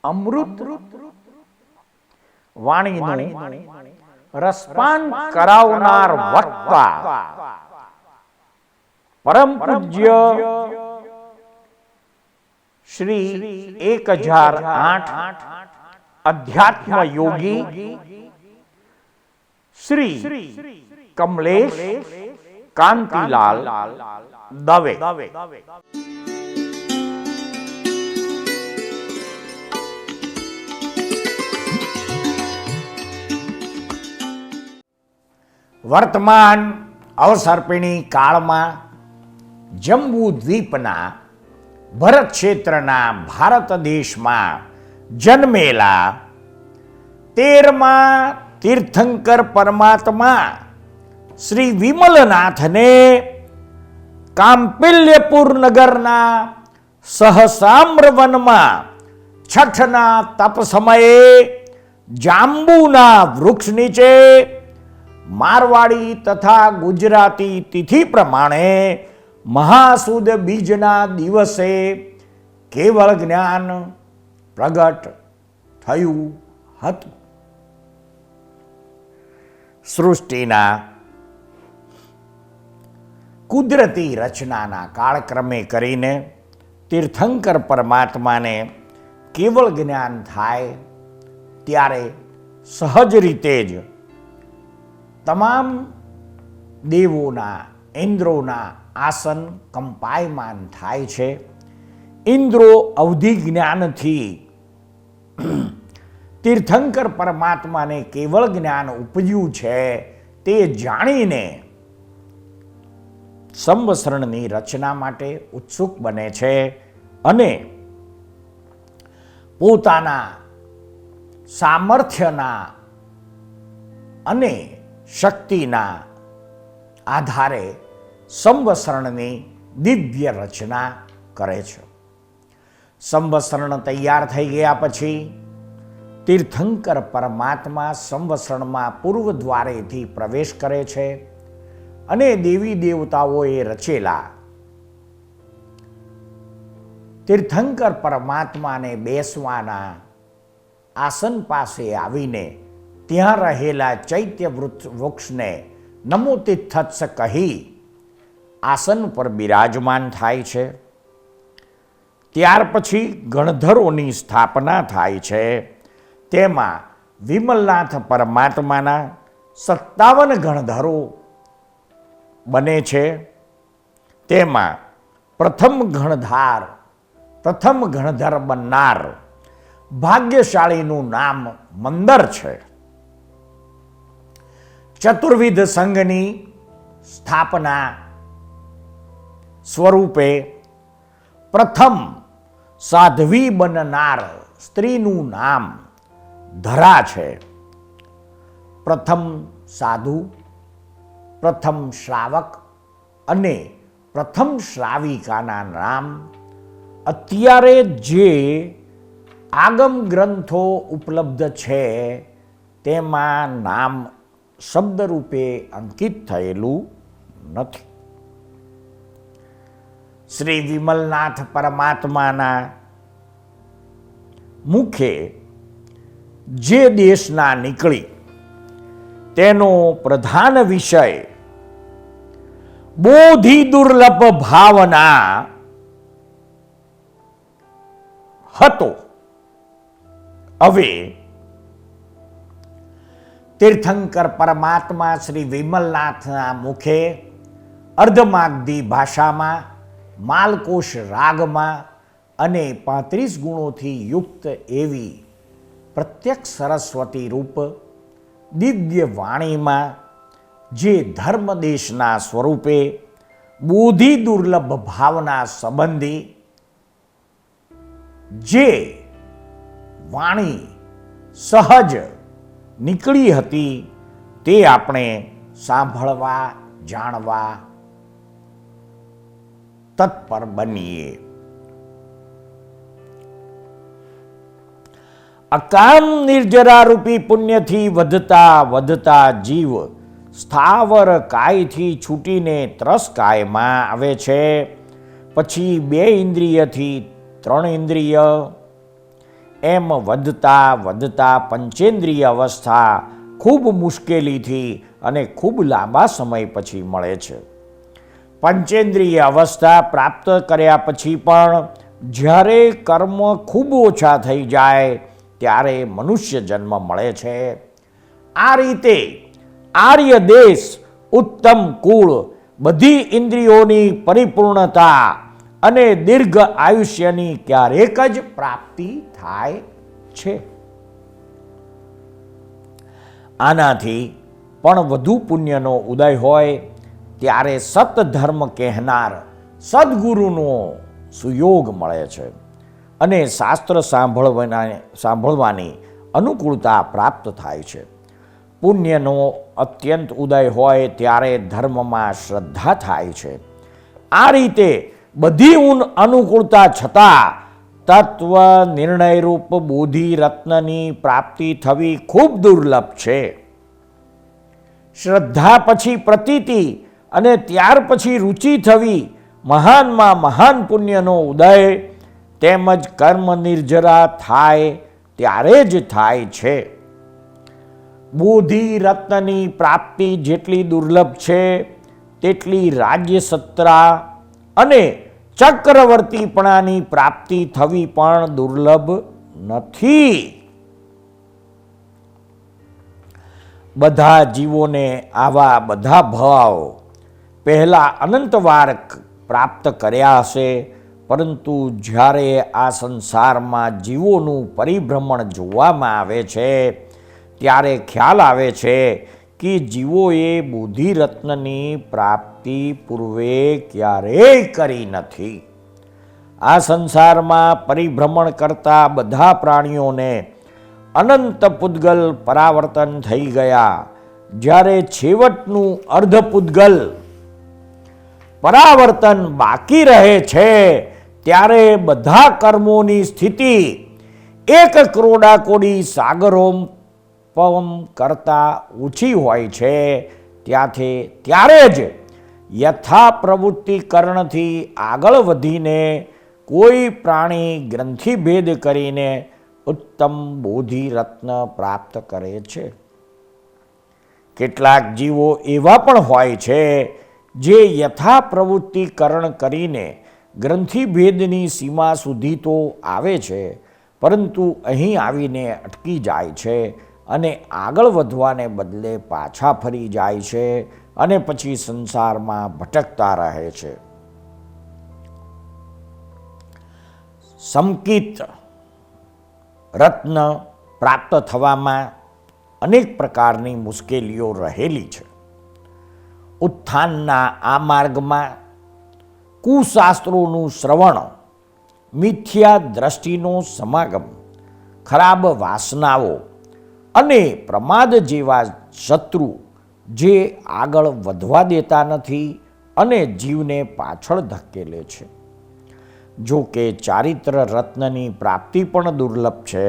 અમૃત વાણીનું રસપાન કરાવનાર વક્તા પરમ પૂજ્ય શ્રી 1008 અધ્યાત્મ યોગી શ્રી કમલેશ કાંતિલાલ દવે વર્તમાન અવસર્પિણી કાળમાં જંબુ દ્વીપના ભરત ક્ષેત્રના ભારત દેશમાં જન્મેલા 13મા તીર્થંકર પરમાત્મા શ્રી વિમલનાથને કાંપિલ્યપુર નગરના સહસામ્ર વનમાં છઠના તપ સમયે જાંબુના વૃક્ષ નીચે મારવાડી તથા ગુજરાતી તિથિ પ્રમાણે મહાસુદ બીજના દિવસે કેવળ જ્ઞાન પ્રગટ થયું હતું. સૃષ્ટિના કુદરતી રચનાના કાળક્રમે કરીને તીર્થંકર પરમાત્માને કેવળ જ્ઞાન થાય ત્યારે સહજ રીતે જ તમામ દેવોના ઇન્દ્રોના આસન કંપાયમાન થાય છે. ઇન્દ્રો અવધિ જ્ઞાનથી તીર્થંકર પરમાત્માને કેવળ જ્ઞાન ઉપજ્યું છે તે જાણીને સંવત્સરણની રચના માટે ઉત્સુક બને છે અને પોતાના સામર્થ્યના અને શક્તિના આધારે સંવત્સરણની દિવ્ય રચના કરે છે. સંવત્સરણ તૈયાર થઈ ગયા પછી તીર્થંકર પરમાત્મા સંવત્સરણમાં પૂર્વ દ્વારેથી પ્રવેશ કરે છે અને દેવી દેવતાઓએ રચેલા તીર્થંકર પરમાત્માને બેસવાના આસન પાસે આવીને ત્યાં રહેલા ચૈત્ય વૃક્ષને નમો તિથ્થત્સ કહી આસન પર બિરાજમાન થાય છે. ત્યાર પછી ગણધરોની સ્થાપના થાય છે. તેમાં વિમલનાથ પરમાત્માના 57 ગણધરો બને છે. તેમાં પ્રથમ ગણધર બનનાર ભાગ્યશાળીનું નામ મંદર છે. ચતુર્વિધ સંઘની સ્થાપના સ્વરૂપે પ્રથમ સાધ્વી બનનાર સ્ત્રીનું નામ ધરા છે. પ્રથમ સાધુ, પ્રથમ શ્રાવક અને પ્રથમ શ્રાવિકાના નામ અત્યારે જે આગમ ગ્રંથો ઉપલબ્ધ છે તેમાં નામ શબ્દરૂપે અંકિત થયેલું નથી. શ્રી વિમલનાથ પરમાત્માના મુખે જે દેશના નીકળી તેનો પ્રધાન વિષય બોધિ દુર્લભ ભાવના હતો. હવે તીર્થંકર પરમાત્મા શ્રી વિમલનાથના મુખે અર્ધમાગધી ભાષામાં, માલકોશ રાગમાં અને 35 ગુણોથી યુક્ત એવી પ્રત્યક્ષ સરસ્વતી રૂપ દિવ્ય વાણીમાં જે ધર્મદેશના સ્વરૂપે બોધિ દુર્લભ ભાવના સંબંધી જે વાણી સહજ નીકળી હતી તે આપણે સાંભળવા જાણવા તત્પર બનીએ. અકામ નિર્જરારૂપી પુણ્યથી વધતા જીવ સ્થાવર કાયથી છૂટીને ત્રસ કાયમાં આવે છે. પછી 2 ઇન્દ્રિયથી 3 ઇન્દ્રિય, એમ વધતા વધતા પંચેન્દ્રિય અવસ્થા ખૂબ મુશ્કેલીથી અને ખૂબ લાંબા સમય પછી મળે છે. પંચેન્દ્રિય અવસ્થા પ્રાપ્ત કર્યા પછી પણ જ્યારે કર્મ ખૂબ ઓછા થઈ જાય ત્યારે મનુષ્ય જન્મ મળે છે. આ રીતે આર્ય દેશ, ઉત્તમ કુળ, બધી ઇન્દ્રિયોની પરિપૂર્ણતા અને દીર્ઘ આયુષ્યની ક્યારેક જ પ્રાપ્તિ થાય છે. આનાથી પણ વધુ પુણ્યનો ઉદય હોય ત્યારે સતધર્મ કહેનાર સદગુરુનો સુયોગ મળે છે અને શાસ્ત્ર સાંભળવાની અનુકૂળતા પ્રાપ્ત થાય છે. પુણ્યનો અત્યંત ઉદય હોય ત્યારે ધર્મમાં શ્રદ્ધા થાય છે. આ રીતે બધી અનુકૂળતા છતાં તત્વ નિર્ણયરૂપ બોધિ રત્નની પ્રાપ્તિ થવી ખૂબ દુર્લભ છે. શ્રદ્ધા પછી પ્રતીતિ અને ત્યાર પછી રુચિ થવી મહાનમાં મહાન પુણ્યનો ઉદય તેમજ કર્મ નિર્જરા થાય ત્યારે જ થાય છે. બોધિ રત્નની પ્રાપ્તિ જેટલી દુર્લભ છે તેટલી રાજ્ય સત્તા અને ચક્રવર્તીપણાની પ્રાપ્તિ થવી પણ દુર્લભ નથી. બધા જીવોને આવા બધા ભાવ પહેલા અનંતવાર પ્રાપ્ત કર્યા હશે, પરંતુ જ્યારે આ સંસારમાં જીવોનું પરિભ્રમણ જોવામાં આવે છે ત્યારે ખ્યાલ આવે છે કે જીવોએ બોધિરત્નની પ્રાપ્તિ પૂર્વે ક્યારેય કરી નથી. આ સંસારમાં પરિભ્રમણ કરતા બધા પ્રાણીઓને અનંત પૂદગલ પરાવર્તન થઈ ગયા. જ્યારે છેવટનું અર્ધ પૂદગલ પરાવર્તન બાકી રહે છે ત્યારે બધા કર્મોની સ્થિતિ એક ક્રોડાકોડી સાગરો કરતા ઓછી હોય છે. ત્યારે જ યથા પ્રવૃત્તિકરણથી આગળ વધીને કોઈ પ્રાણી ગ્રંથિભેદ કરીને ઉત્તમ બોધિરત્ન પ્રાપ્ત કરે છે. કેટલાક જીવો એવા પણ હોય છે જે યથા પ્રવૃત્તિકરણ કરીને ગ્રંથિભેદની સીમા સુધી તો આવે છે, પરંતુ અહીં આવીને અટકી જાય છે અને આગળ વધવાને બદલે પાછા ફરી જાય છે અને પછી સંસારમાં ભટકતા રહે છે. સંકિત રત્ન પ્રાપ્ત થવામાં અનેક પ્રકારની મુશ્કેલીઓ રહેલી છે. ઉત્થાનના આ માર્ગમાં કુશાસ્ત્રોનું શ્રવણ, મિથ્યા દ્રષ્ટિનો સમાગમ, ખરાબ વાસનાઓ અને પ્રમાદ જેવા શત્રુ જે આગળ વધવા દેતા નથી અને જીવને પાછળ ધકેલે છે. જો કે ચારિત્ર રત્નની પ્રાપ્તિ પણ દુર્લભ છે,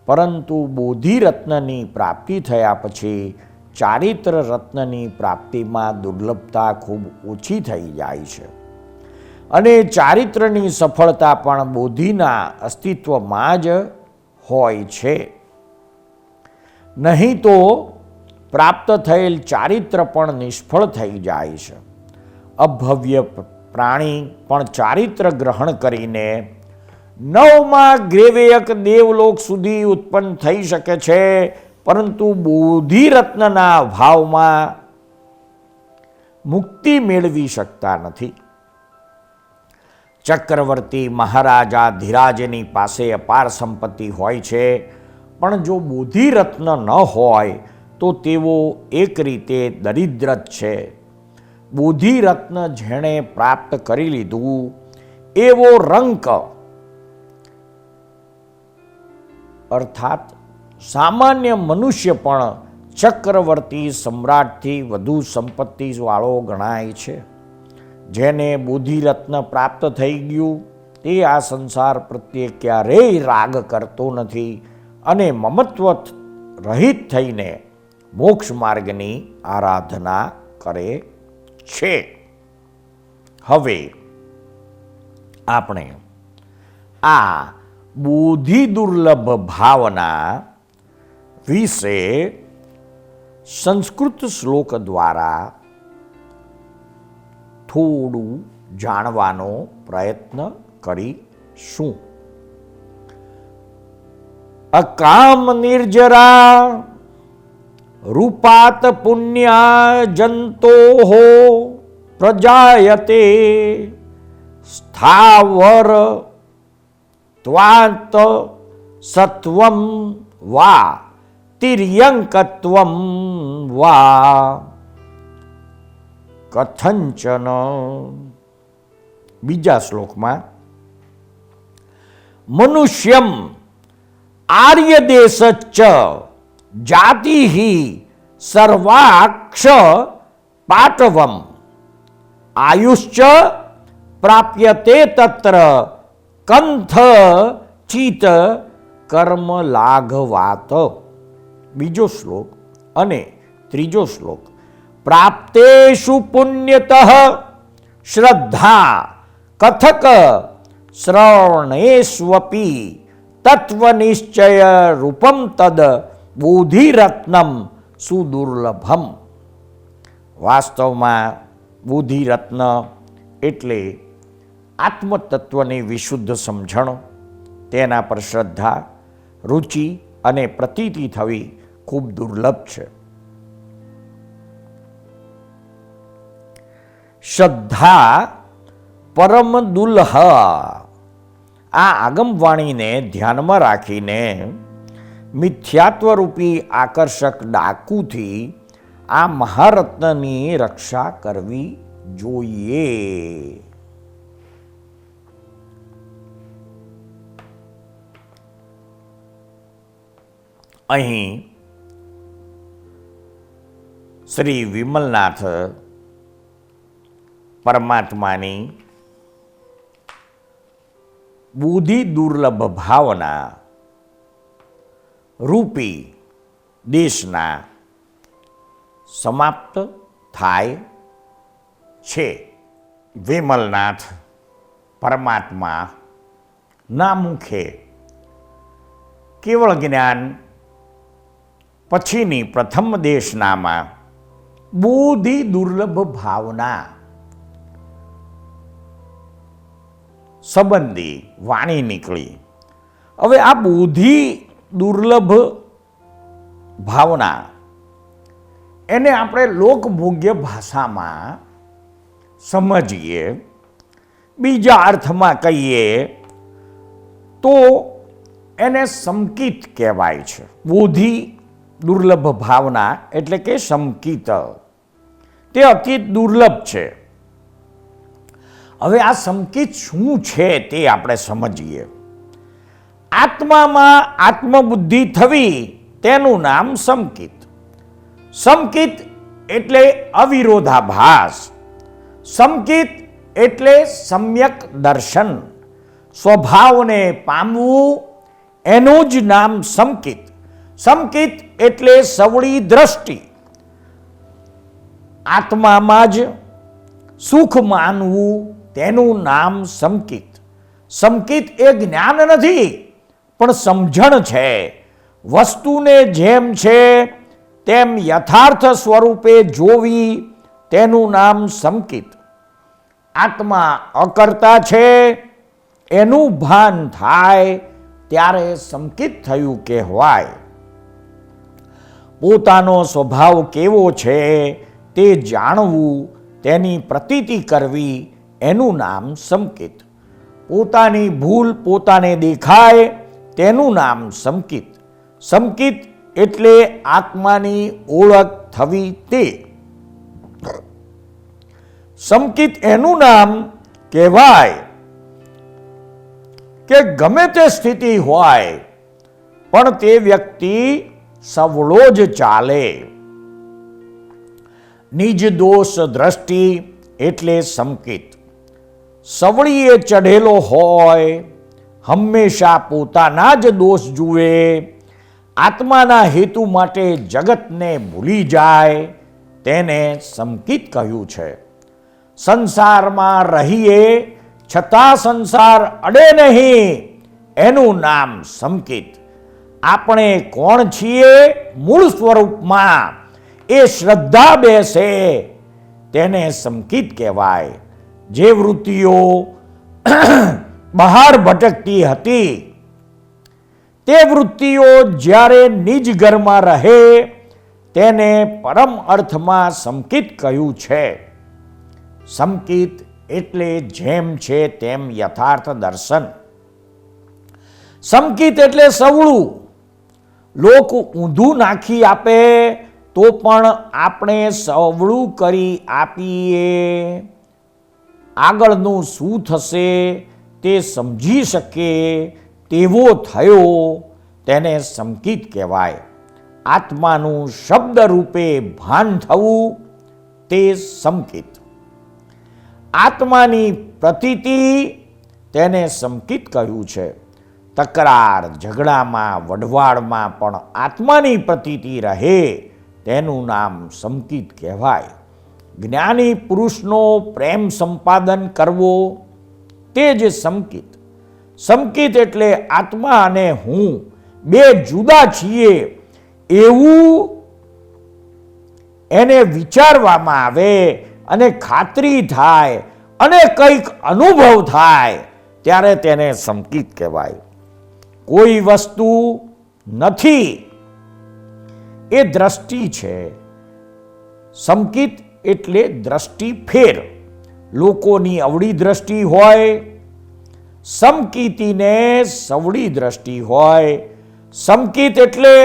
પરંતુ બોધિરત્નની પ્રાપ્તિ થયા પછી ચારિત્ર રત્નની પ્રાપ્તિમાં દુર્લભતા ખૂબ ઓછી થઈ જાય છે અને ચારિત્રની સફળતા પણ બોધિના અસ્તિત્વમાં જ હોય છે. નહીં તો પ્રાપ્ત થયેલ ચારિત્ર પણ નિષ્ફળ થઈ જાય છે. અભવ્ય પ્રાણી પણ ચારિત્ર ગ્રહણ કરીને 9મા ગ્રેવેયક દેવલોક સુધી ઉત્પન્ન થઈ શકે છે, પરંતુ બોધિરત્નના અભાવમાં મુક્તિ મેળવી શકતા નથી. ચક્રવર્તી મહારાજા ધીરાજની પાસે અપાર સંપત્તિ હોય છે, પણ જો બોધિરત્ન ન હોય તો તેઓ એક રીતે દરિદ્ર જ છે. બોધિરત્ન જેણે પ્રાપ્ત કરી લીધું એવો રંક અર્થાત સામાન્ય મનુષ્ય પણ ચક્રવર્તી સમ્રાટથી વધુ સંપત્તિવાળો ગણાય છે. જેને બોધિરત્ન પ્રાપ્ત થઈ ગયું તે આ સંસાર પ્રત્યે ક્યારેય રાગ કરતો નથી અને મમત્વ રહિત થઈને મોક્ષ માર્ગની આરાધના કરે છે. હવે આપણે આ બુદ્ધિ દુર્લભ ભાવના વિશે સંસ્કૃત શ્લોક દ્વારા થોડું જાણવાનો પ્રયત્ન કરીશું. અકામ નિર્જરા રૂપાત પુણ્યા જંતોઃ પ્રજાયતે સ્થાવર ત્વાત સત્વમ વા તિર્યંકત્વમ વા કથંચન. બીજા શ્લોકમાં મનુષ્યમ આર્ય દેશચ્ચ જાતિ સર્વાક્ષ પાટવમ આયુશ્ચ પ્રાપ્યતે તત્ર કંથ ચિત કર્મ લાઘવાત. બીજો શ્લોક અને ત્રીજો શ્લોક પ્રાપ્તેષુ પુણ્યતઃ શ્રદ્ધા કથક શ્રવણેષ્વપી તત્વનિશ્ચય રૂપમ તદ બુદ્ધિરત્નમ સુદુર્લભમ. વાસ્તવમાં બુદ્ધિરત્ન એટલે આત્મતત્વની વિશુદ્ધ સમજણ, તેના પર શ્રદ્ધા, રુચિ અને પ્રતીતિ થવી ખૂબ દુર્લભ છે. શ્રદ્ધા પરમ દુલ્હ. આ આગમવાણીને ધ્યાનમાં રાખીને મિથ્યાત્વરૂપી આકર્ષક ડાકુથી આ મહારત્નની રક્ષા કરવી જોઈએ. અહીં શ્રી વિમલનાથ પરમાત્માની બુદ્ધિ દુર્લભ ભાવના રૂપી દેશના સમાપ્ત થાય છે. વિમલનાથ પરમાત્મા ના મુખે કેવળ જ્ઞાન પછીની પ્રથમ દેશનામાં બુદ્ધિ દુર્લભ ભાવના સંબંધી વાણી નીકળી. હવે આ બુદ્ધિ દુર્લભ ભાવના એને આપણે લોકભોગ્ય ભાષામાં સમજીએ, બીજા અર્થમાં કહીએ તો એને સમકિત કહેવાય છે. બુદ્ધિ દુર્લભ ભાવના એટલે કે સમકિત, તે અતિ દુર્લભ છે. હવે આ સમકિત શું છે તે આપણે સમજીએ. આત્મામાં આત્મબુદ્ધિ થવી તેનું નામ સમકિત. સમકિત એટલે અવિરોધાભાસ. સમકિત એટલે સમ્યક દર્શન. સ્વભાવને પામવું એનું જ નામ સમકિત. સમકિત એટલે સવળી દ્રષ્ટિ. આત્મામાં જ સુખ માનવું તેનું નામ સમકિત. સમકિત એ જ્ઞાન નથી પણ સમજણ છે. વસ્તુને જેમ છે તેમ યથાર્થ સ્વરૂપે જોવી તેનું નામ સમકિત. આત્મા અકર્તા છે એનું ભાન થાય ત્યારે સમકિત થયું કહેવાય. પોતાનો સ્વભાવ કેવો છે તે જાણવું, તેની પ્રતીતિ કરવી એનું નામ સમકિત. પોતાની ભૂલ પોતાને દેખાય તેનું નામ સમકિત. સમકિત એટલે આત્માની ઓળખ થવી તે. સમકિત એનું નામ કહેવાય કે ગમે તે સ્થિતિ હોય પણ તે વ્યક્તિ સવળો જ ચાલે. નિજ દોષ દ્રષ્ટિ એટલે સમકિત. સવળીએ ચઢેલો હોય, હંમેશા પોતાના જ દોષ જુએ, આત્માના હેતુ માટે જગતને ભૂલી જાય, તેને સમકિત કહ્યું છે. સંસારમાં રહીએ છતાં સંસાર અડે નહીં એનું નામ સંકિત. આપણે કોણ છીએ મૂળ સ્વરૂપમાં એ શ્રદ્ધા બેસે તેને સંકિત કહેવાય. જે વૃત્તિઓ બહાર ભટકતી હતી તે વૃત્તિઓ જ્યારે નિજ ઘરમાં રહે તેને પરમ અર્થમાં સંકિત કહ્યું છે. સંકિત એટલે જેમ છે તેમ યથાર્થ દર્શન. સંકિત એટલે સવળું. લોક ઊંધું નાખી આપે તો પણ આપણે સવળું કરી આપીએ. આગળનું શું થશે તે સમજી શકે તેવો થયો તેને સંકિત કહેવાય. આત્માનું શબ્દ રૂપે ભાન થવું તે સંકિત. આત્માની પ્રતીતિ તેને સંકિત કહ્યું છે. તકરાર ઝઘડામાં વઢવાડમાં પણ આત્માની પ્રતીતિ રહે તેનું નામ સંકિત કહેવાય. જ્ઞાની પુરુષનો પ્રેમ સંપાદન કરવો તે જ સંકિત. સંકિત એટલે આત્મા અને હું બે જુદા છીએ એવું એને વિચારવામાં આવે અને ખાતરી થાય અને કંઈક અનુભવ થાય ત્યારે તેને સંકિત કહેવાય. કોઈ વસ્તુ નથી એ દ્રષ્ટિ છે. સંકિત એટલે દ્રષ્ટિ ફેર. લોકોની અવળી દ્રષ્ટિ હોય, સમકિતીને સવળી દ્રષ્ટિ હોય. સંકિત એટલે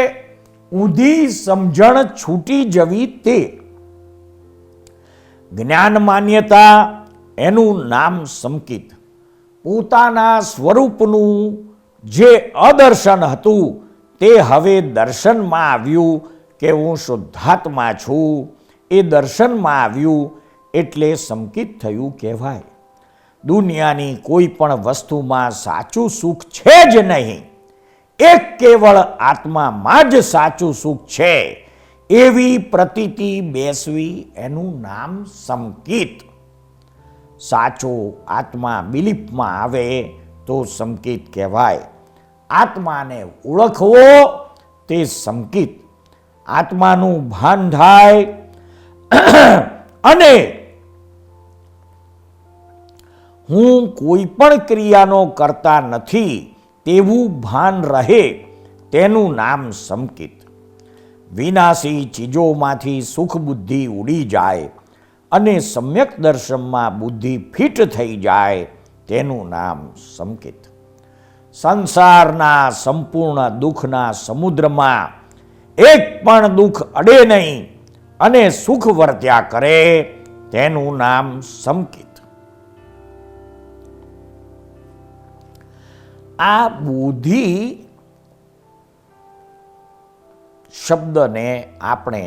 ઊંધી સમજણ છૂટી જવી તે. જ્ઞાન માન્યતા એનું નામ સંકિત. પોતાના સ્વરૂપનું જે અદર્શન હતું તે હવે દર્શનમાં આવ્યું કે હું શુદ્ધાત્મા છું. એ દર્શનમાં આવ્યું એટલે સંકિત થયું કહેવાય. દુનિયાની કોઈ પણ વસ્તુમાં સાચું સુખ છે જ નહીં. એક કેવળ આત્મામાં જ સાચું સુખ છે એવી પ્રતીતિ બેસવી એનું નામ સંકિત. સાચો આત્મા બિલીફમાં આવે તો સંકિત કહેવાય. આત્માને ઓળખવો તે સંકિત. આત્માનું ભાન થાય અને હું કોઈ પણ ક્રિયાનો કરતા નથી તેવું ભાન રહે તેનું નામ સંકિત. વિનાશી ચીજોમાંથી સુખ બુદ્ધિ ઉડી જાય અને સમ્યક દર્શનમાં બુદ્ધિ ફિટ થઈ જાય તેનું નામ સંકિત. સંસારના સંપૂર્ણ દુઃખના સમુદ્રમાં એક પણ દુઃખ અડે નહીં અને સુખ વર્ત્યા કરે તેનું નામ સંકિત. આ બુદ્ધિ શબ્દને આપણે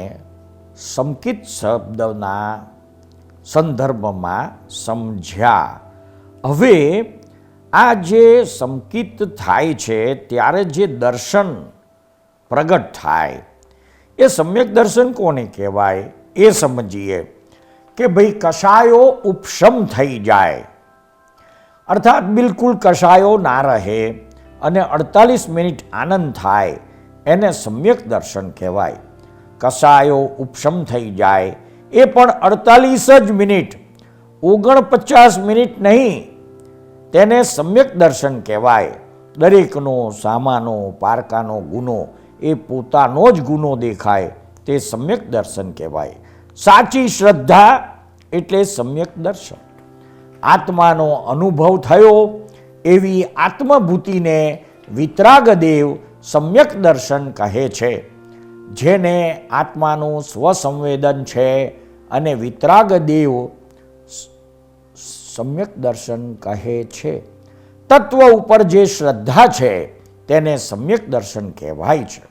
સંકિત શબ્દના સંદર્ભમાં સમજ્યા. હવે આ જે સંકિત થાય છે ત્યારે જે દર્શન પ્રગટ થાય એ સમ્યક દર્શન કોને કહેવાય એ સમજીએ કે ભાઈ કશાયો ઉપશમ થઈ જાય, અર્થાત બિલકુલ કશાયો ના રહે અને 48 મિનિટ આનંદ થાય એને સમ્યક દર્શન કહેવાય. કશાયો ઉપશમ થઈ જાય એ પણ 48 જ મિનિટ, 49 મિનિટ નહીં, તેને સમ્યક દર્શન કહેવાય. દરેકનો સામાનો પારકાનો ગુનો એ પોતાનો જ ગુનો દેખાય તે સમ્યક દર્શન કહેવાય. સાચી શ્રદ્ધા એટલે સમ્યક દર્શન. આત્માનો અનુભવ થયો એવી આત્મભૂતિને વિતરાગદેવ સમ્યક દર્શન કહે છે. જેને આત્માનું સ્વસંવેદન છે અને વિતરાગદેવ સમ્યક દર્શન કહે છે. તત્વ ઉપર જે શ્રદ્ધા છે તેને સમ્યક દર્શન કહેવાય છે.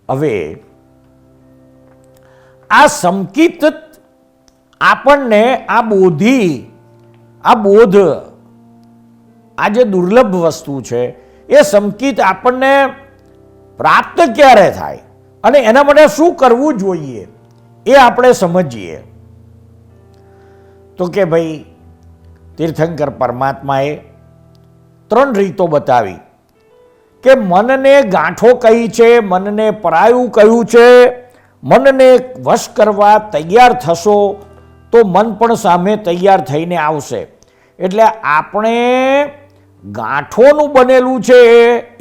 હવે આ સંકિત આપણને આ બોધ આ જે દુર્લભ વસ્તુ છે એ સંકિત આપણને પ્રાપ્ત ક્યારે થાય અને એના માટે શું કરવું જોઈએ એ આપણે સમજીએ. તો કે ભાઈ તીર્થંકર પરમાત્માએ 3 રીતો બતાવી કે મનને ગાંઠો કહી છે, મનને પરાયું કહ્યું છે, મનને વશ કરવા તૈયાર થશો તો મન પણ સામે તૈયાર થઈને આવશે. એટલે આપણે ગાંઠોનું બનેલું છે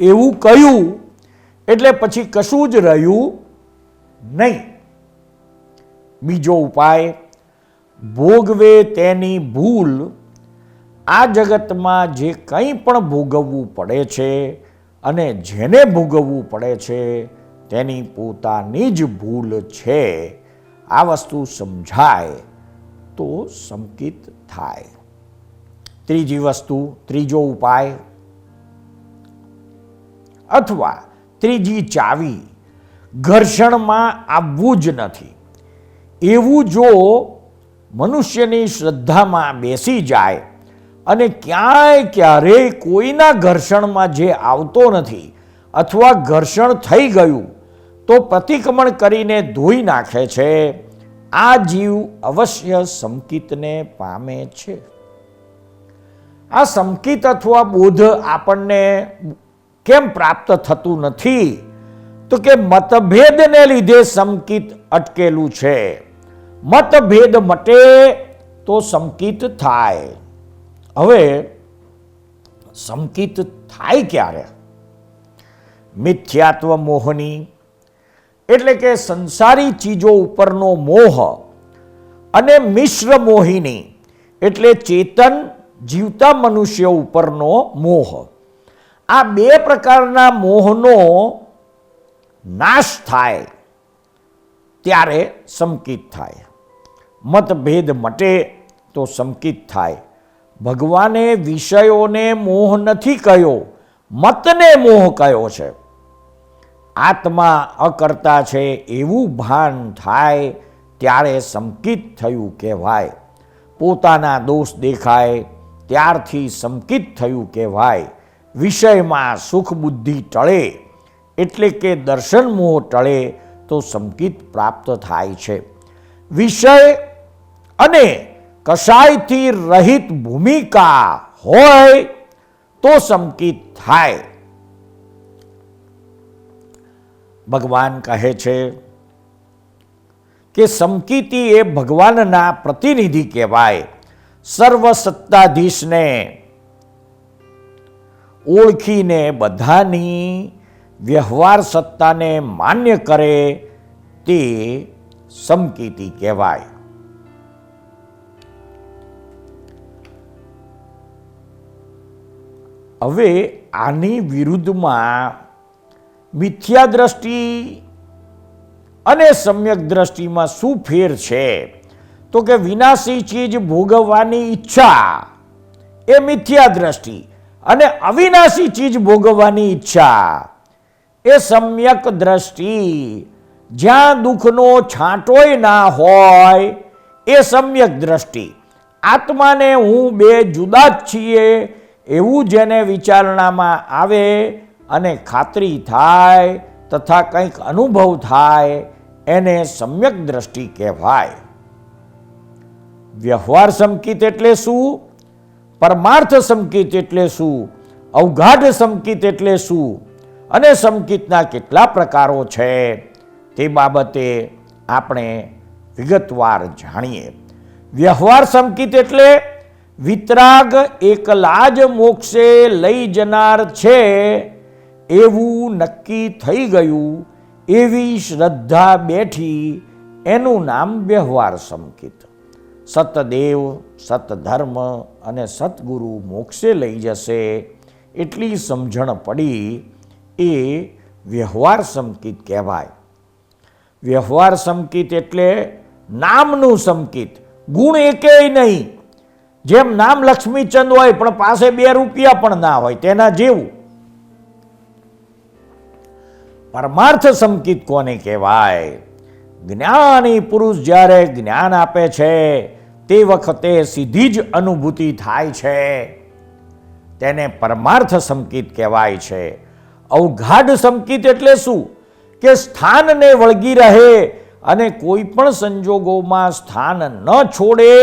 એવું કહ્યું એટલે પછી કશું જ રહ્યું નહીં. બીજો ઉપાય, ભોગવે તેની ભૂલ. આ જગતમાં જે કંઈ પણ ભોગવવું પડે છે અને જેને ભોગવવું પડે છે તેની પોતાની જ ભૂલ છે. આ વસ્તુ સમજાય તો સંકિત થાય. ત્રીજી વસ્તુ, ત્રીજો ઉપાય અથવા ત્રીજી ચાવી, ઘર્ષણમાં આવવું જ નથી. એવું જો મનુષ્યની શ્રદ્ધામાં બેસી જાય અને ક્યારેય કોઈના ઘર્ષણમાં જે આવતો નથી અથવા ઘર્ષણ થઈ ગયું તો પ્રતિક્રમણ કરીને ધોઈ નાખે છે, આ જીવ અવશ્ય સંકિતને પામે છે. આ સંકિત અથવા બોધ આપણને કેમ પ્રાપ્ત થતું નથી? તો કે મતભેદને લીધે સંકિત અટકેલું છે. મતભેદ મટે તો સંકિત થાય. હવે સંકિત થાય ક્યારે? મિથ્યાત્વ મોહની એટલે કે સંસારી ચીજો ઉપરનો મોહ અને મિશ્ર મોહિની એટલે ચેતન જીવતા મનુષ્ય ઉપરનો મોહ. આ બે પ્રકારના મોહનો નાશ થાય ત્યારે સંકિત થાય. મતભેદ મટે તો સંકિત થાય. ભગવાને વિષયોને મોહ નથી કહ્યો, મતને મોહ કહ્યો છે. આત્મા અકર્તા છે એવું ભાન થાય ત્યારે સંકિત થયું કહેવાય. પોતાના દોષ દેખાય ત્યારથી સંકિત થયું કહેવાય. વિષયમાં સુખ બુદ્ધિ ટળે એટલે કે દર્શન મોહ ટળે તો સંકિત પ્રાપ્ત થાય છે. વિષય અને કશાયથી રહિત ભૂમિકા હોય તો સંકિત થાય. ભગવાન કહે છે કે સંકિતી એ ભગવાનના પ્રતિનિધિ કહેવાય. સર્વ સત્તાધીશને ઓળખીને બધાની વ્યવહાર સત્તાને માન્ય કરે તે સંકિતી કહેવાય. હવે આની વિરુદ્ધમાં મિથ્યા દ્રષ્ટિ અને સમ્યક દ્રષ્ટિમાં શું ફેર છે? તો કે વિનાશી ચીજ ભોગવવાની ઈચ્છા એ મિથ્યા દ્રષ્ટિ અને અવિનાશી ચીજ ભોગવવાની ઈચ્છા એ સમ્યક દ્રષ્ટિ. જ્યાં દુઃખનો છાંટોય ના હોય એ સમ્યક દ્રષ્ટિ. આત્માને હું બે જુદા જ છીએ એવું જેને વિચારણામાં આવે અને ખાતરી થાય તથા કંઈક અનુભવ થાય એને સમ્યક દ્રષ્ટિ કહેવાય. વ્યવહાર સંકિત એટલે શું? પરમાર્થ સંકિત એટલે શું? અવગાઢ સંકિત એટલે શું? અને સંકિતના કેટલા પ્રકારો છે તે બાબતે આપણે વિગતવાર જાણીએ. વ્યવહાર સંકિત એટલે વિતરાગ એકલા જ મોક્ષે લઈ જનાર છે એવું નક્કી થઈ ગયું, એવી શ્રદ્ધા બેઠી, એનું નામ વ્યવહાર સંકિત. સતદેવ, સતધર્મ અને સતગુરુ મોક્ષે લઈ જશે એટલી સમજણ પડી એ વ્યવહાર સંકિત કહેવાય. વ્યવહાર સંકિત એટલે નામનું સંકિત, ગુણ એકેય નહીં. જેમ નામ લક્ષ્મીચંદ હોય પણ પાસે 2 રૂપિયા પણ ના હોય તેના જેવું. પરમાર્થ સંકિત કોને કહેવાય? જ્ઞાની પુરુષ જ્યારે જ્ઞાન આપે છે તે વખતે સીધી જ અનુભૂતિ થાય છે, તેને પરમાર્થ સંકિત કહેવાય છે. અવગાઢ સંકિત એટલે શું? કે સ્થાનને વળગી રહે અને કોઈ પણ સંજોગોમાં સ્થાન ન છોડે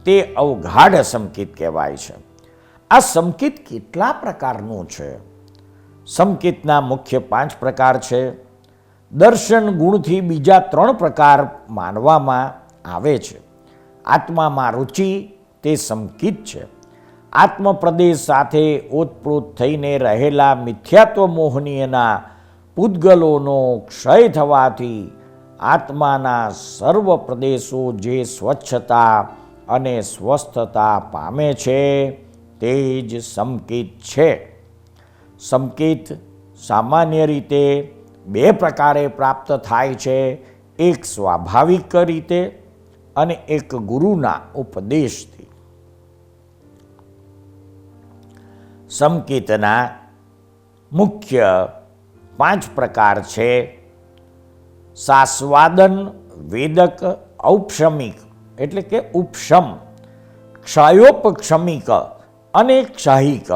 તે અવગાઢ સંકિત કહેવાય છે. આ સંકિત કેટલા પ્રકારનું છે? સંકિતના મુખ્ય 5 પ્રકાર છે. દર્શન ગુણથી બીજા 3 પ્રકાર માનવામાં આવે છે. આત્મામાં રુચિ તે સંકિત છે. આત્મપ્રદેશ સાથે ઓતપ્રોત થઈને રહેલા મિથ્યાત્વ મોહનીયના પૂતગલોનો ક્ષય થવાથી આત્માના સર્વ પ્રદેશો જે સ્વચ્છતા અને સ્વસ્થતા પામે છે તે જ સંકિત છે. સંકિત સામાન્ય રીતે 2 પ્રકારે પ્રાપ્ત થાય છે. એક સ્વાભાવિક રીતે અને એક ગુરુના ઉપદેશથી. સંકિતના મુખ્ય 5 પ્રકાર છે. સાસ્વાદન, વેદક, ઔપશમિક એટલે કે ઉપશમ, ક્ષયોપક્ષમિક અને ક્ષહિક.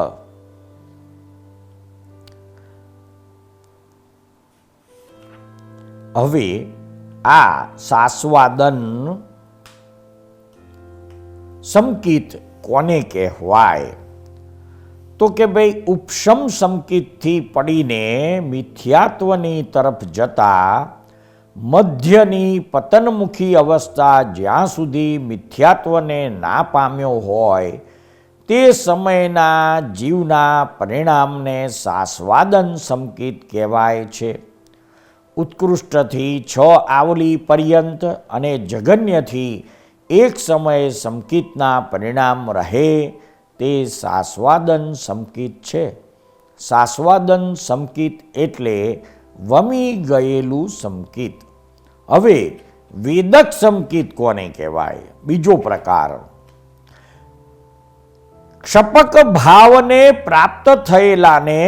હવે આ સાસ્વાદન સંકિત કોને કહેવાય? તો કે ભાઈ ઉપશમ સંકિતથી પડીને મિથ્યાત્વની તરફ જતા મધ્યની પતનમુખી અવસ્થા જ્યાં સુધી મિથ્યાત્વને ના પામ્યો હોય તે સમયના જીવના પરિણામને સાસ્વાદન સંકિત કહેવાય છે. ઉત્કૃષ્ટથી 6 આવલી પર્યંત અને જગન્યથી એક સમયે સંકિતના પરિણામ રહે તે સાસ્વાદન સંકિત છે. સાસ્વાદન સંકિત એટલે વમી ગયેલું સંકિત. હવે વેદક સંકિત કોને કહેવાય? બીજો પ્રકાર. ક્ષપક ભાવને પ્રાપ્ત થયેલાને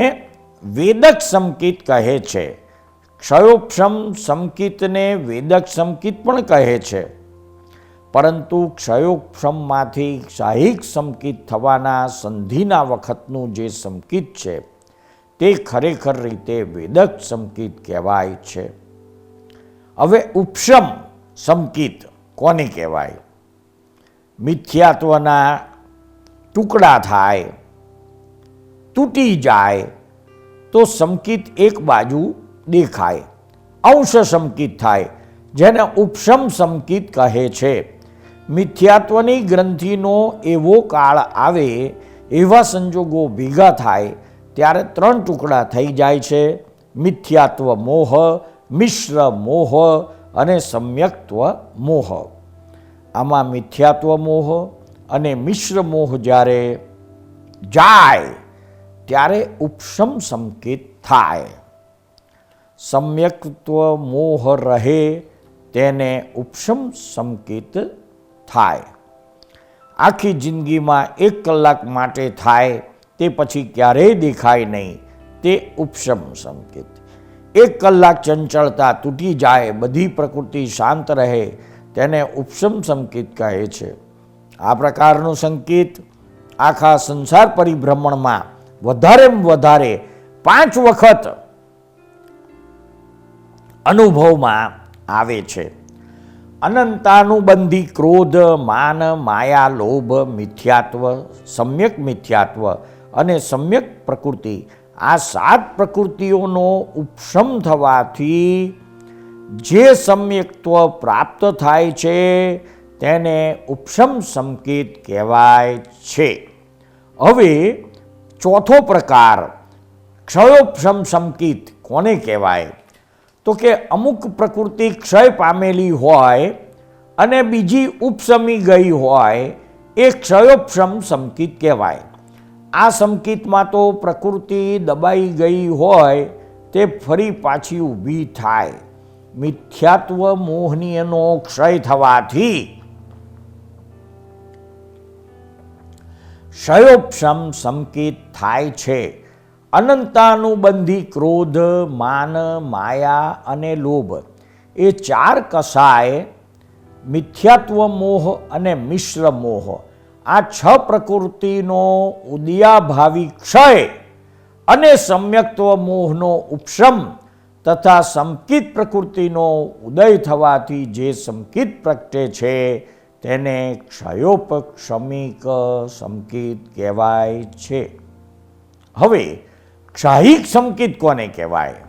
વેદક સંકિત કહે છે. ક્ષયોપશમ સંકિતને વેદક સંકિત પણ કહે છે. પરંતુ ક્ષયોપશમમાંથી ક્ષહિક સંકિત થવાના સંધિના વખતનું જે સંકિત છે તે ખરેખર રીતે વેદક સંકિત કહેવાય છે. હવે ઉપશમ સંકિત કોને કહેવાય? મિથ્યાત્વના ટુકડા થાય, તૂટી જાય તો સંકિત એક બાજુ દેખાય, અંશ સંકિત થાય, જેને ઉપશમ સંકિત કહે છે. મિથ્યાત્વની ગ્રંથિનો એવો કાળ આવે, એવા સંજોગો ભેગા થાય ત્યારે 3 ટુકડા થઈ જાય છે. મિથ્યાત્વ મોહ, મિશ્ર મોહ અને સમ્યક્ત્વ મોહ. આમાં મિથ્યાત્વ મોહ અને મિશ્ર મોહ જ્યારે જાય ત્યારે ઉપશમ સંકિત થાય. સમ્યક્ત્વ મોહ રહે તેને ઉપશમ સંકિત થાય. આખી જિંદગીમાં 1 કલાક માટે થાય તે પછી ક્યારેય દેખાય નહીં તે ઉપશમ સંકિત. 1 કલાક ચંચળતા તૂટી જાય, બધી પ્રકૃતિ શાંત રહે તેને ઉપશમ સંકિત કહે છે. આ પ્રકારનું સંકિત આખા સંસાર પરિભ્રમણમાં વધારેમાં વધારે 5 વખત અનુભવમાં આવે છે. અનંતાનુબંધી ક્રોધ, માન, માયા, લોભ, મિથ્યાત્વ, સમ્યક મિથ્યાત્વ અને સમ્યક પ્રકૃતિ, આ 7 પ્રકૃતિઓનો ઉપશમ થવાથી જે સમ્યક્ત્વ પ્રાપ્ત થાય છે તેને ઉપશમ સંકિત કહેવાય છે. હવે ચોથો પ્રકાર ક્ષયોપશમ સંકિત કોને કહેવાય? તો કે અમુક પ્રકૃતિ ક્ષય પામેલી હોય અને બીજી ઉપશમી ગઈ હોય એ ક્ષયોપશમ સંકિત કહેવાય. આ સંકિતમાં તો પ્રકૃતિ દબાઈ ગઈ હોય તે ફરી પાછી ઊભી થાય. મિથ્યાત્વ મોહનીયનો ક્ષય થવાથી ક્ષયોપશમ સંકિત થાય છે. અનંતાનુબંધી ક્રોધ, માન, માયા અને લોભ એ 4 કસાય મિથ્યાત્વ મોહ અને મિશ્ર મોહ, આ 6 પ્રકૃતિનો ઉદયાભાવી ક્ષય અને સમ્યક્ત્વ મોહનો ઉપશમ તથા સંકિત પ્રકૃતિનો ઉદય થવાથી જે સંકિત પ્રગટે છે તેને ક્ષયોપક્ષમિક સંકિત કહેવાય છે. હવે સાહિક સંકેત કોને કહેવાય?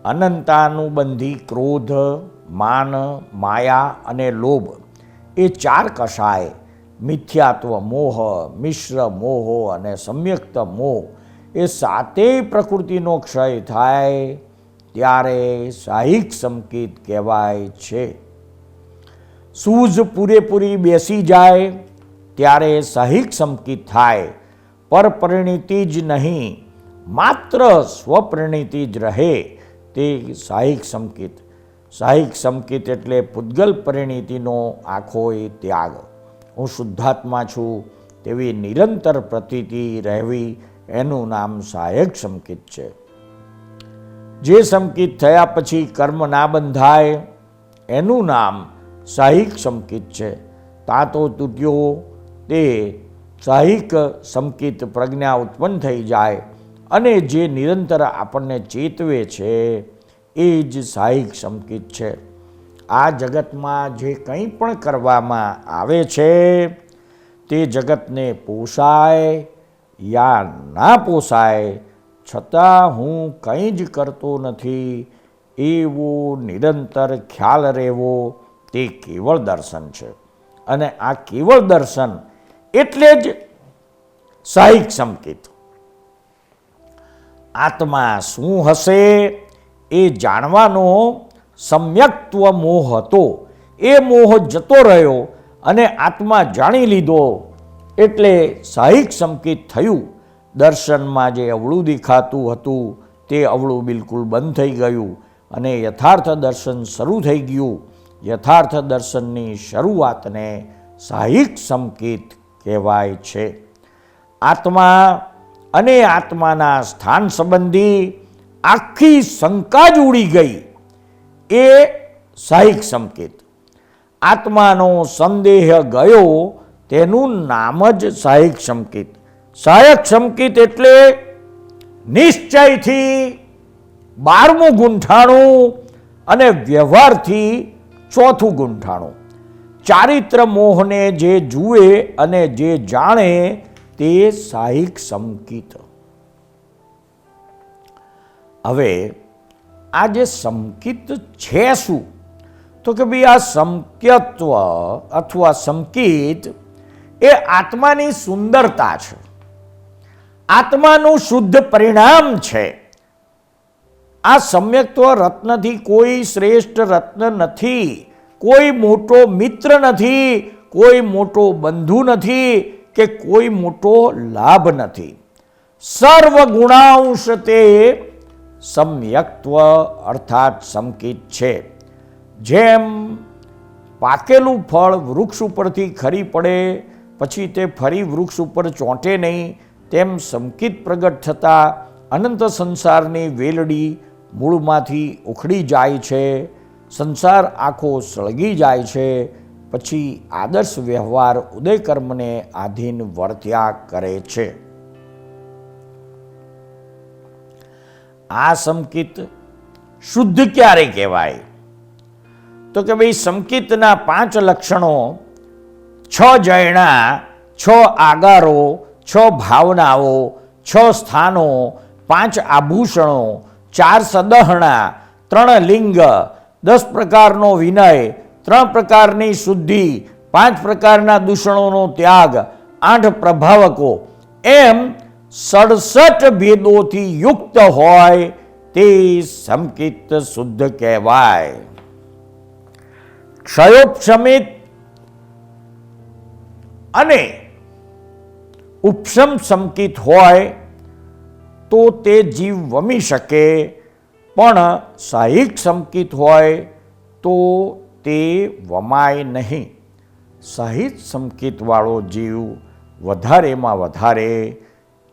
અનંતાનુબંધી ક્રોધ, માન, માયા અને લોભ એ ચાર કષાય મિથ્યાત્વ મોહ, મિશ્ર મોહ અને સમ્યક્ત મોહ એ સાતેય પ્રકૃતિનો ક્ષય થાય ત્યારે સાહિક સંકેત કહેવાય છે. સૂઝ પૂરેપૂરી બેસી જાય ત્યારે સાહિક સંકેત થાય. પરપરિણીતિ જ નહીં, માત્ર સ્વપરિણીતિ જ રહે તે સાહિક સંકેત. સાહિક સંકેત એટલે પૂતગલ પરિણીતિનો આખો એ ત્યાગ. હું શુદ્ધાત્મા છું તેવી નિરંતર પ્રતીતિ રહેવી એનું નામ સહાયક સંકેત છે. જે સંકેત થયા પછી કર્મ ના બંધાય એનું નામ સાહિક સંકેત છે. તાતો તૂટ્યો તે સાહિક સંકેત પ્રજ્ઞા ઉત્પન્ન થઈ જાય અને જે નિરંતર આપણને ચેતવે છે એ જ સાહિક સંકેત છે. આ જગતમાં જે કંઈ પણ કરવામાં આવે છે તે જગતને પોસાય યા ના પોસાય, છતાં હું કંઈ જ કરતો નથી એવો નિરંતર ખ્યાલ રહેવો તે કેવળ દર્શન છે. અને આ કેવળ દર્શન એટલે જ સાહિક સંકેત. આત્મા શું હશે એ જાણવાનો સમ્યક્ત્વ મોહ હતો. એ મોહ જતો રહ્યો અને આત્મા જાણી લીધો એટલે સાહિક સંકેત થયું. દર્શનમાં જે અવળું દેખાતું હતું તે અવળું બિલકુલ બંધ થઈ ગયું અને યથાર્થ દર્શન શરૂ થઈ ગયું. યથાર્થ દર્શનની શરૂઆતને સાહિક સંકેત કહેવાય છે. આત્મા અને આત્માના સ્થાન સંબંધી આખી શંકા જ ઉડી ગઈ એ સાહિક સંકેત. આત્માનો સંદેહ ગયો તેનું નામ જ સાહિક સંકેત. સહાયક સંકેત એટલે નિશ્ચયથી 12મું ગૂંઠાણું અને વ્યવહારથી 4થું ગૂંઠાણું. ચારિત્ર મોહને જે જુએ અને જે જાણે તે સાહિક સંકેત. હવે આ જે સંકેત છે શું? તો કે ભાઈ આ સંકેતત્વ અથવા સંકેત એ આત્માની સુંદરતા છે, આત્માનું શુદ્ધ પરિણામ છે. આ સમ્યક્ત્વ રત્નથી કોઈ શ્રેષ્ઠ રત્ન નથી, કોઈ મોટો મિત્ર નથી, કોઈ મોટો બંધુ નથી કે કોઈ મોટો લાભ નથી. સર્વ ગુણાંશ તે સમ્યક્ત્વ અર્થાત સંકેત છે. જેમ પાકેલું ફળ વૃક્ષ ઉપરથી ખરી પડે પછી તે ફરી વૃક્ષ ઉપર ચોંટે નહીં, તેમ સંકેત પ્રગટ થતાં અનંત સંસારની વેલડી મૂળમાંથી ઉખડી જાય છે. સંસાર આખો સળગી જાય છે. પછી આદર્શ વ્યવહાર ઉદયકર્મને આધીન વર્ત્યા કરે છે. આ સંકેત શુદ્ધ ક્યારે કહેવાય? તો કે ભાઈ સંકેતના 5 લક્ષણો, 6 જયણા, 6 આગારો, 6 ભાવનાઓ, 6 સ્થાનો, 5 આભૂષણો, 4 સદહણા, 3 લિંગ, 10 પ્રકારનો વિનય, 3 પ્રકારની શુદ્ધિ, 5 પ્રકારના દૂષણોનો ત્યાગ, 8 પ્રભાવકો, એમ 67 ભેદોથી યુક્ત હોય તે સંકેત શુદ્ધ કહેવાય. ક્ષયોપશમિત અને ઉપશમ સંકેત હોય તો તે જીવ વમી શકે, પણ સાહિક સંકેત હોય તો તે વમાય નહીં. સાહિક સંકેતવાળો જીવ વધારેમાં વધારે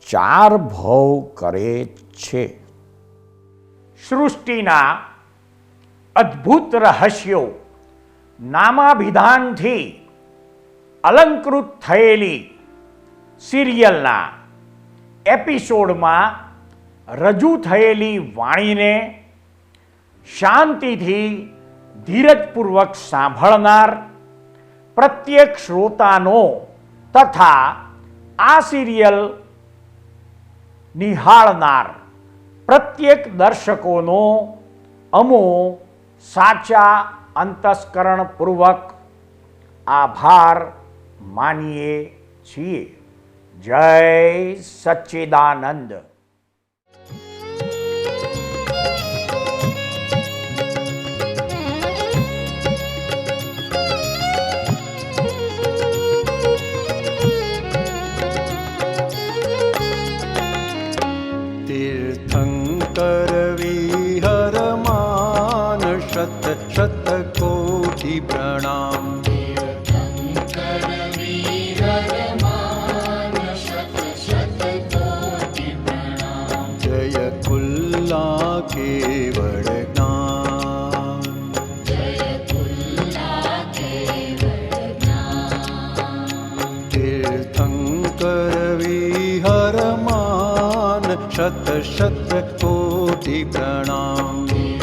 4 ભવ કરે છે. સૃષ્ટિના અદ્ભુત રહસ્યો નામાભિધાનથી અલંકૃત થયેલી સિરિયલના એપિસોડમાં રજૂ થયેલી વાણીને શાંતિથી ધીરજપૂર્વક સાંભળનાર પ્રત્યેક શ્રોતાનો તથા આ સિરિયલ નિહાળનાર પ્રત્યેક દર્શકોનો અમો સાચા અંતસ્કરણપૂર્વક આભાર માનીએ છીએ. જય સચ્ચિદાનંદ. तीर्थंकर विहरमान शत शत कोटि प्रणाम. जय कुल्ला केवल ज्ञान. तीर्थंकर विहरमान शत शत कोटि प्रणाम.